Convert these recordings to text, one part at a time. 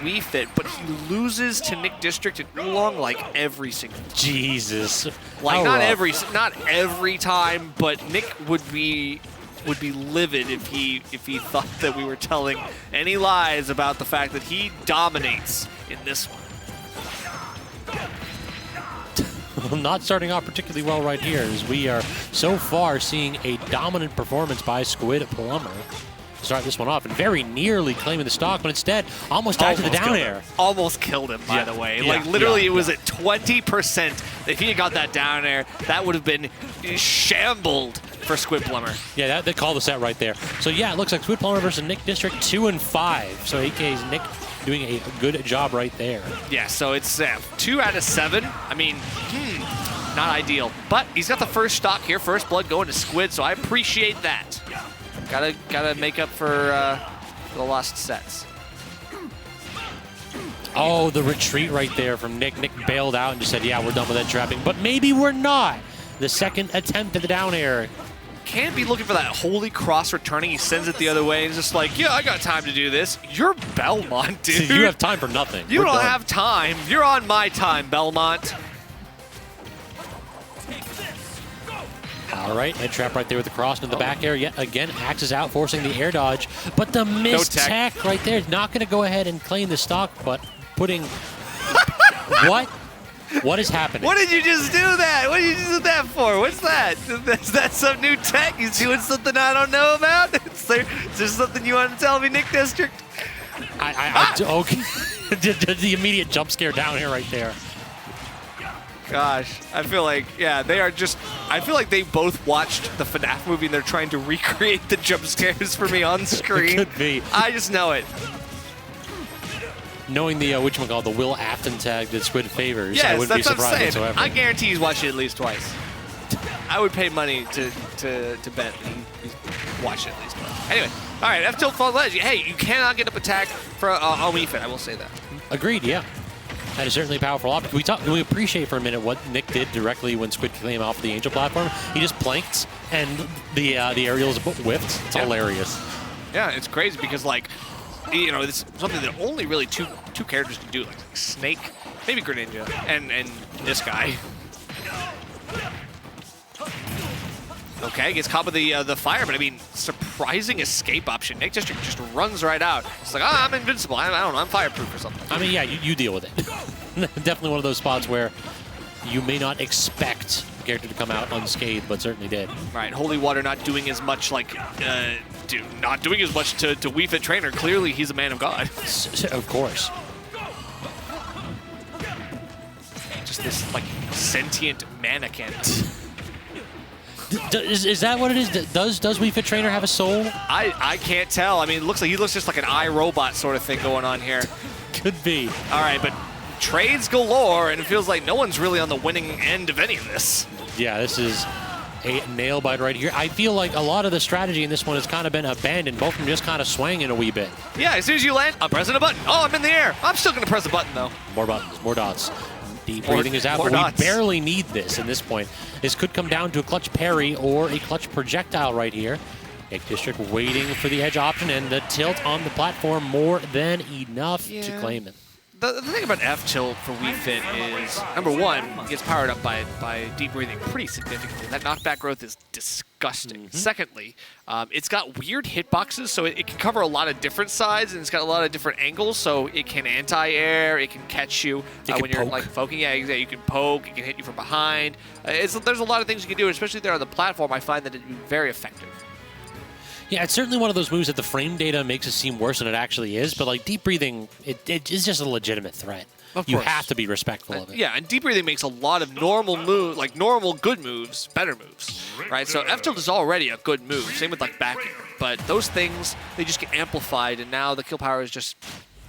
Wii Fit, but he loses to Nick District and Oolong like every single time. Jesus. Like not every time, but Nick would be livid if he thought that we were telling any lies about the fact that he dominates in this one. Not starting off particularly well right here, as we are so far seeing a dominant performance by Squidplumber. Start this one off and very nearly claiming the stock, but instead almost died to the down air. Almost killed him, by the way. Like literally it was at 20%. If he had got that down air, that would have been shambled for Squidplumber. Yeah, they called the set right there. So yeah, it looks like Squidplumber versus Nick District 2-5. So AK's Nick doing a good job right there. Yeah, so it's 2 out of 7. I mean, not ideal. But he's got the first stock here, first blood going to Squid, so I appreciate that. Gotta make up for the lost sets. Oh, the retreat right there from Nick. Nick bailed out and just said, yeah, we're done with that trapping. But maybe we're not. The second attempt at the down air. Can't be looking for that holy cross returning. He sends it the other way. He's just like, yeah, I got time to do this. You're Belmont, dude. You have time for nothing. You don't have time. You're on my time, Belmont. All right, head trap right there with the cross into the back air. Yet again, axes out, forcing the air dodge. But the missed tech right there is not going to go ahead and claim the stock, but putting... What? What is happening? What did you just do that? What did you do that for? What's that? Is that some new tech? He's doing something I don't know about? Is there something you want to tell me, Nick District? Okay. The immediate jump scare down here right there. Gosh, I feel like, yeah, they are just, I feel like they both watched the FNAF movie and they're trying to recreate the jump scares for me on screen. It could be. I just know it. Knowing the, whatchamacallit, the Will Afton tag that Squid favors, yes, I wouldn't be surprised whatsoever. I guarantee he's watched it at least twice. I would pay money to bet that he's watched it at least twice. Anyway, all right, F-tilt fall ledge. Hey, you cannot get up attack for on Wii Fit, I will say that. Agreed, yeah. That is certainly a powerful option. We appreciate for a minute what Nick did directly when Squid came off the Angel platform. He just planked, and the aerials whiffed. It's hilarious. Yeah, it's crazy because, like, you know, it's something that only really two characters can do, like Snake, maybe Greninja, and this guy. Okay, gets caught with the fire, but I mean, surprising escape option. Nick District just runs right out. It's like, I'm invincible. I don't know, I'm fireproof or something. I mean, yeah, you deal with it. Definitely one of those spots where you may not expect the character to come out unscathed, but certainly did. Right, Holy Water not doing as much, like, not doing as much to Wii Fit Trainer. Clearly, he's a man of God. Of course. Just this, like, sentient mannequin. Is that what it is? Does Wii Fit Trainer have a soul? I can't tell. I mean, it looks like he looks just like an iRobot sort of thing going on here. Could be. All right, but trades galore, and it feels like no one's really on the winning end of any of this. Yeah, this is a nail bite right here. I feel like a lot of the strategy in this one has kind of been abandoned. Both of them just kind of swinging a wee bit. Yeah, as soon as you land, I'm pressing a button. Oh, I'm in the air. I'm still going to press a button, though. More buttons, more dots. Deep breathing is out, but we barely need this at this point. This could come down to a clutch parry or a clutch projectile right here. Nick District waiting for the edge option, and the tilt on the platform more than enough to claim it. The thing about F-tilt for Wii Fit is, number one, it gets powered up by deep breathing pretty significantly. That knockback growth is disgusting. Secondly, it's got weird hitboxes, so it can cover a lot of different sides, and it's got a lot of different angles, so it can anti-air, it can catch you when you're like poking. Yeah, you can poke, it can hit you from behind. There's a lot of things you can do, especially there on the platform. I find that it'd be very effective. Yeah, it's certainly one of those moves that the frame data makes it seem worse than it actually is, but like deep breathing, it is just a legitimate threat. You have to be respectful of it. Yeah, and deep breathing makes a lot of normal moves, like normal good moves, better moves, right? So F-tilt is already a good move. Same with like back air, but those things, they just get amplified, and now the kill power is just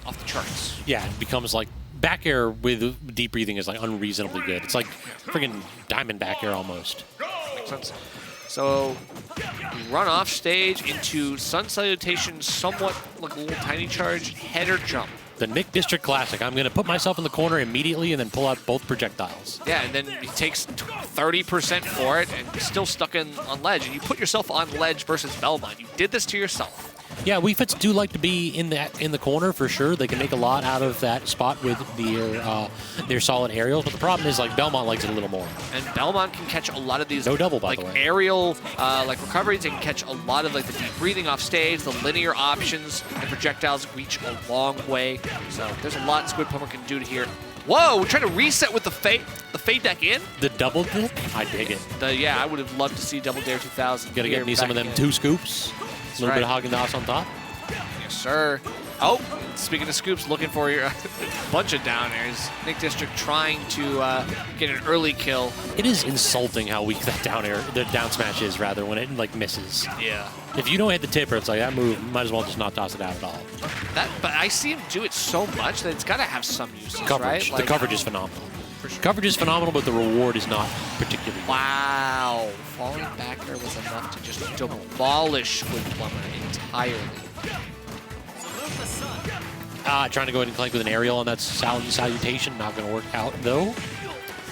off the charts. Yeah, it becomes like back air with deep breathing is like unreasonably good. It's like friggin' diamond back air almost. Makes sense. So, run off stage into Sun Salutation, somewhat like a little tiny charge, header jump. The Nick District classic. I'm going to put myself in the corner immediately and then pull out both projectiles. Yeah, and then he takes 30% for it and still stuck on ledge. And you put yourself on ledge versus Belmont. You did this to yourself. Yeah, Wii Fits do like to be in the corner for sure. They can make a lot out of that spot with their solid aerials, but the problem is like Belmont likes it a little more. And Belmont can catch a lot of these no double, by like the way. Aerial like recoveries. They can catch a lot of like the deep breathing off stage, the linear options, and projectiles reach a long way. So there's a lot Squidplumber can do to here. Whoa, we're trying to reset with the fade deck in? The double dip? I dig it. Yeah, I would have loved to see Double Dare 2000. Gotta get me some of them 2 scoops. A little bit of Haagen-Dazs on top. Yes, sir. Oh, speaking of scoops, looking for your bunch of down airs. Nick District trying to get an early kill. It is insulting how weak that down air, the down smash is, rather, when it like misses. Yeah. If you don't hit the tipper, it's like that move, might as well just not toss it out at all. But I see him do it so much that it's got to have some uses, coverage. right? The coverage is phenomenal. For sure. Coverage is phenomenal, but the reward is not particularly good. Wow. Falling back there was enough to just demolish Squidplumber entirely. Trying to go ahead and clank with an aerial on that salutation. Not going to work out, though.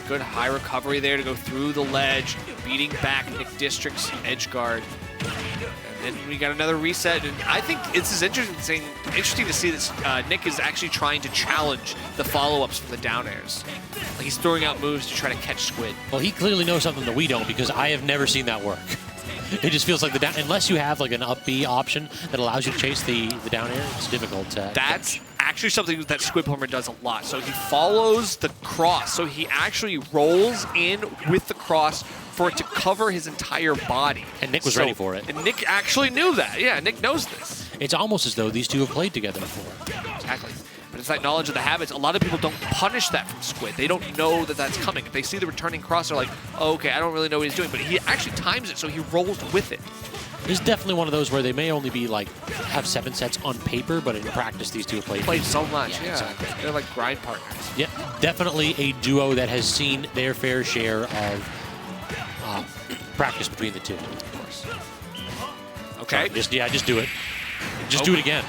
Good high recovery there to go through the ledge, beating back Nick District's edge guard. And then we got another reset. And I think this is interesting to see that Nick is actually trying to challenge the follow-ups from the down airs. Like he's throwing out moves to try to catch Squid. Well, he clearly knows something that we don't, because I have never seen that work. It just feels like the down, unless you have like an up B option that allows you to chase the down air, it's difficult to That's actually something that Squidplumber does a lot. So he follows the cross. So he actually rolls in with the cross for it to cover his entire body. And Nick was ready for it. And Nick actually knew that. Yeah, Nick knows this. It's almost as though these two have played together before. Exactly. But it's that knowledge of the habits. A lot of people don't punish that from Squid. They don't know that that's coming. If they see the returning cross, they're like, oh, okay, I don't really know what he's doing. But he actually times it, so he rolls with it. It's definitely one of those where they may only be like, have 7 sets on paper, but in practice, these two have played So much, yeah. Exactly. They're like grind partners. Yeah, definitely a duo that has seen their fair share of practice between the two. Of course. Okay. Just do it. Just do it again.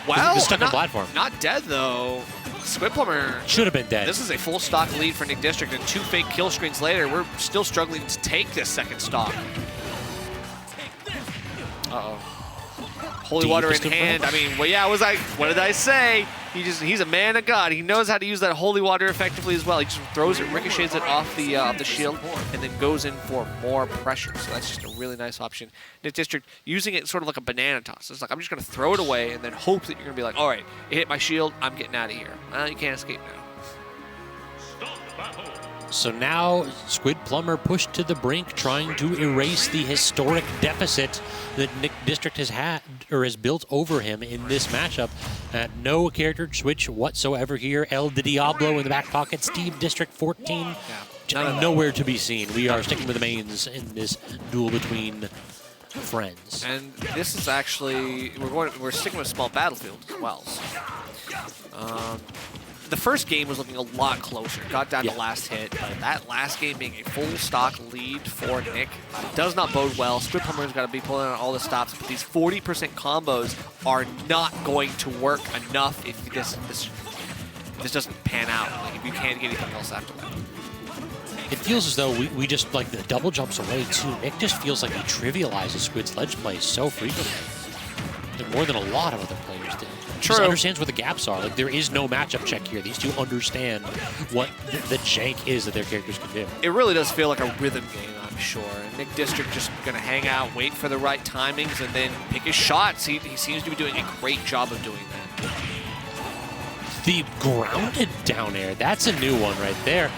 Well, stuck on the platform. Not dead, though. Squidplumber Should have been dead. This is a full stock lead for Nick District, and 2 fake kill screens later, we're still struggling to take this second stock. Uh-oh. Holy water in hand. I mean, well, yeah, what did I say? He's a man of God. He knows how to use that holy water effectively as well. He just throws it, ricochets it off the shield, and then goes in for more pressure. So that's just a really nice option. Nick District using it sort of like a banana toss. It's like, I'm just going to throw it away and then hope that you're going to be like, all right, it hit my shield, I'm getting out of here. Well, you can't escape now. So now Squidplumber pushed to the brink, trying to erase the historic deficit that Nick District has had or has built over him in this matchup. No character switch whatsoever here. El Diablo in the back pocket. NickDistrict14 nowhere to be seen. We are sticking with the mains in this duel between friends. And this is actually we're sticking with small battlefield as well. So, the first game was looking a lot closer. Got down to last hit, but that last game being a full stock lead for Nick does not bode well. Squidplumber's got to be pulling out all the stops, but these 40% combos are not going to work enough if this doesn't pan out. Like if you can't get anything else after that. It feels as though we just, like, the double jumps away, too. Nick just feels like he trivializes Squid's ledge play so frequently. Like, more than a lot of other players do. He just understands where the gaps are. Like, there is no matchup check here. These two understand what the jank is that their characters can do. It really does feel like a rhythm game, I'm sure. And Nick District just going to hang out, wait for the right timings, and then pick his shots. He seems to be doing a great job of doing that. The grounded down air, that's a new one right there.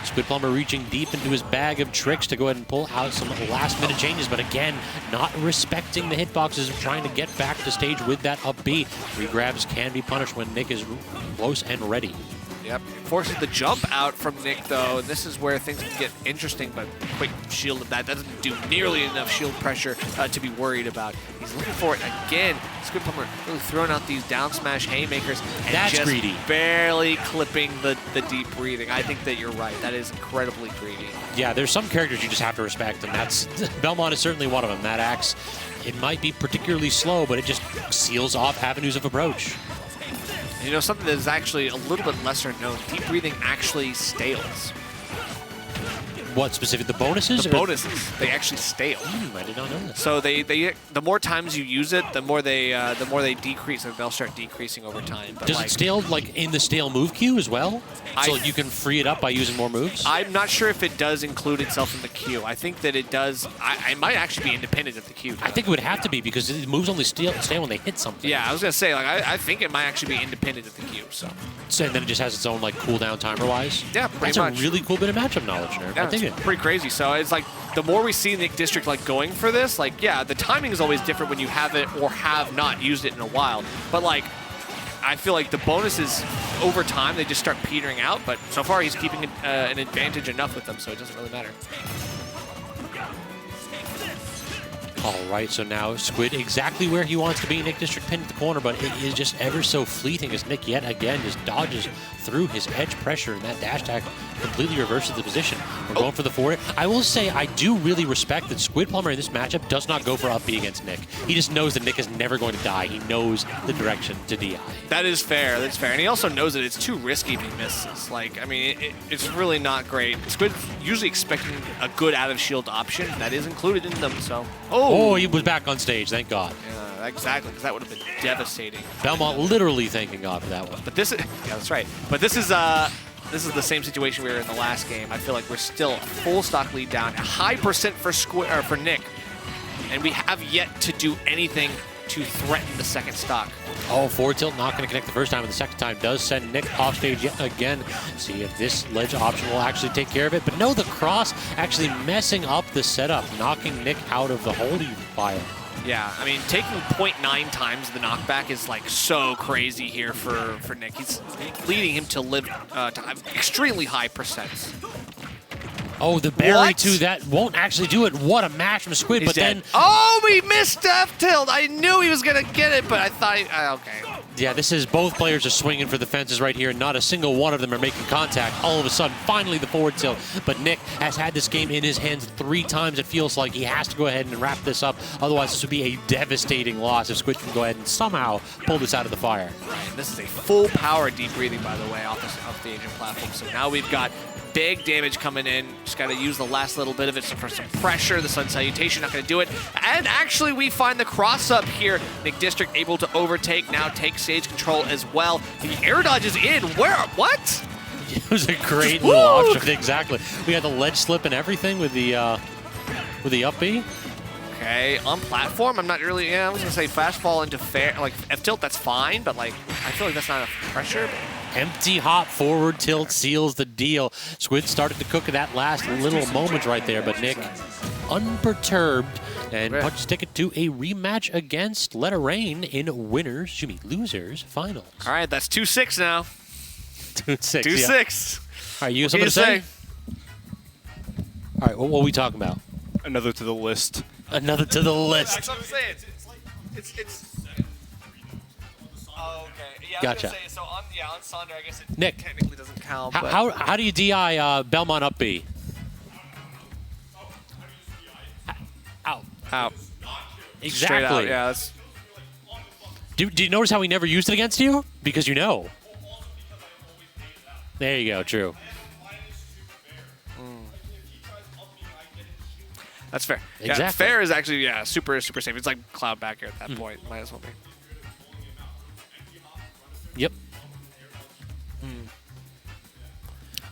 Squidplumber reaching deep into his bag of tricks to go ahead and pull out some last-minute changes, but again, not respecting the hitboxes and trying to get back to stage with that up B. Regrabs can be punished when Nick is close and ready. Yep, forces the jump out from Nick, though, and this is where things can get interesting, but quick shield of that doesn't do nearly enough shield pressure to be worried about. He's looking for it again. Squidplumber really throwing out these down smash haymakers and that's just greedy. Barely clipping the deep breathing. I think that you're right. That is incredibly greedy. Yeah, there's some characters you just have to respect, and that's Belmont is certainly one of them. That axe, it might be particularly slow, but it just seals off avenues of approach. You know, something that is actually a little bit lesser known, deep breathing actually stales. What specific? The bonuses? The bonuses. They actually stale. I did not know that. So the more times you use it, the more they decrease, and they'll start decreasing over time. But Does it stale like in the stale move queue as well? So you can free it up by using more moves? I'm not sure if it does include itself in the queue. I think that it does. I might actually be independent of the queue. I think it would have to be because the moves only stale when they hit something. Yeah, I was gonna say like I think it might actually be independent of the queue. So and then it just has its own like cooldown timer wise. Yeah, pretty much. That's a really cool bit of matchup knowledge, nerd. Yeah, I think it's pretty crazy. So it's like the more we see Nick District like going for this, like yeah, the timing is always different when you have it or have not used it in a while. But like I feel like the bonuses over time they just start petering out. But so far he's keeping an advantage enough with them, so it doesn't really matter. All right, so now Squid exactly where he wants to be. Nick District pinned at the corner, but it is just ever so fleeting as Nick yet again just dodges through his edge pressure, and that dash attack completely reverses the position. We're going for the forward. I will say I do really respect that Squidplumber in this matchup does not go for up B against Nick. He just knows that Nick is never going to die. He knows the direction to DI. That is fair. That's fair. And he also knows that it's too risky if he misses. Like, I mean, it's really not great. Squid's usually expecting a good out-of-shield option. That is included in them, so... Oh, he was back on stage, thank God. Yeah, exactly, because that would have been devastating. Belmont literally thanking God for that one. But this is... Yeah, that's right. But this is the same situation we were in the last game. I feel like we're still a full stock lead down. A high percent for Nick. And we have yet to do anything to threaten the second stock. Oh, forward tilt not going to connect the first time, and the second time does send Nick off stage yet again. See if this ledge option will actually take care of it. But no, the cross actually messing up the setup, knocking Nick out of the holding fire. Yeah, I mean, taking 0.9 times the knockback is like so crazy here for Nick. He's leading him to live to have extremely high percents. Oh, the berry to that won't actually do it. What a match from Squid, He's but dead. then... Oh, he missed F tilt. I knew he was going to get it, but I thought okay. Yeah, this is both players are swinging for the fences right here, and not a single one of them are making contact. All of a sudden, finally the forward tilt. But Nick has had this game in his hands 3 times. It feels like he has to go ahead and wrap this up. Otherwise, this would be a devastating loss if Squid can go ahead and somehow pull this out of the fire. Right, and this is a full power deep breathing, by the way, off the agent platform. So now we've got big damage coming in. Just got to use the last little bit of it for some pressure. The Sun Salutation not going to do it. And actually, we find the cross up here. Nick District able to overtake, now take stage control as well. The air dodge is in. Where? What? It was a great little option. Exactly. We had the ledge slip and everything with the up B. Okay, on platform, I'm not really. Yeah, I was gonna say fast fall into fair, like F tilt. That's fine, but like I feel like that's not enough pressure. Empty hop forward tilt seals the deal. Squid started to cook that last little moment right there, but Nick unperturbed and punches ticket to a rematch against Let It Rain in losers finals. All right, that's 2-6 now. 2-6. 2-6. All right, you have something to say? All right, what are we talking about? Another to the list. Another to the list. That's what I'm saying. It's oh, okay. Yeah, gotcha. I was gonna say, so on Sonder, I guess it Nick, technically doesn't count. How do you DI Belmont up B? Out. Exactly. Straight out, yeah. Do you notice how he never used it against you? Because you know. There you go, true. That's fair. Exactly. Yeah, fair is actually, super safe. It's like Cloud back here at that point. Might as well be. Yep.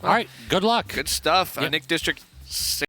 All right, good luck. Good stuff. Yep. Nick District